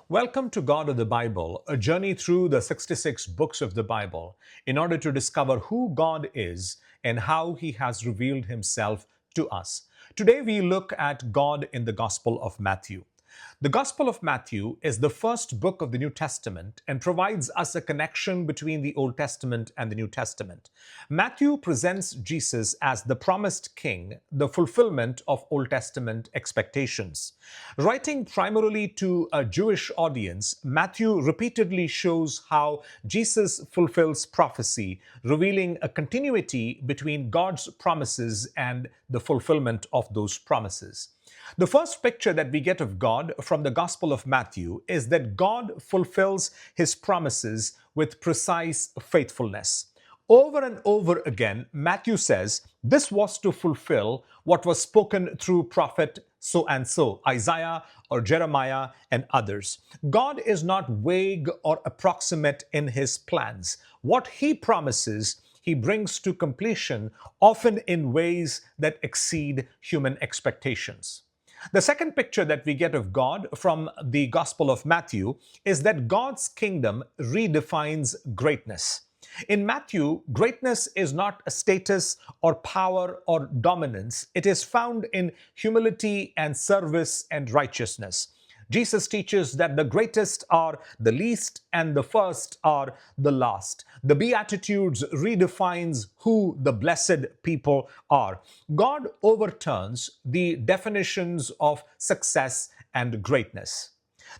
Welcome to God of the Bible, a journey through the 66 books of the Bible in order to discover who God is and how He has revealed Himself to us. Today we look at God in the Gospel of Matthew. The Gospel of Matthew is the first book of the New Testament and provides us a connection between the Old Testament and the New Testament. Matthew presents Jesus as the promised king, the fulfillment of Old Testament expectations. Writing primarily to a Jewish audience, Matthew repeatedly shows how Jesus fulfills prophecy, revealing a continuity between God's promises and the fulfillment of those promises. The first picture that we get of God from the Gospel of Matthew is that God fulfills His promises with precise faithfulness. Over and over again, Matthew says this was to fulfill what was spoken through prophet so and so, Isaiah or Jeremiah and others. God is not vague or approximate in His plans. What He promises, He brings to completion, often in ways that exceed human expectations. The second picture that we get of God from the Gospel of Matthew is that God's kingdom redefines greatness. In Matthew, greatness is not a status or power or dominance. It is found in humility and service and righteousness. Jesus teaches that the greatest are the least and the first are the last. The Beatitudes redefines who the blessed people are. God overturns the definitions of success and greatness.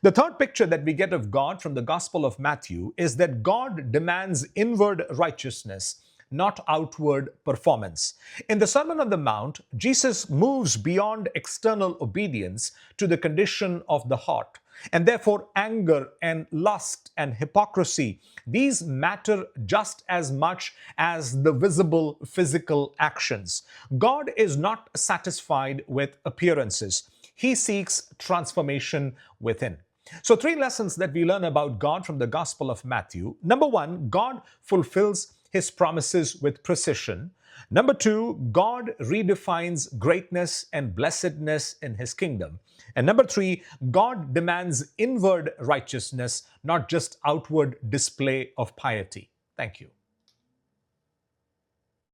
The third picture that we get of God from the Gospel of Matthew is that God demands inward righteousness, not outward performance. In the Sermon on the Mount, Jesus moves beyond external obedience to the condition of the heart. And therefore, anger and lust and hypocrisy, these matter just as much as the visible physical actions. God is not satisfied with appearances. He seeks transformation within. So, three lessons that we learn about God from the Gospel of Matthew. Number one, God fulfills His promises with precision. Number two, God redefines greatness and blessedness in His kingdom. And number three, God demands inward righteousness, not just outward display of piety. Thank you.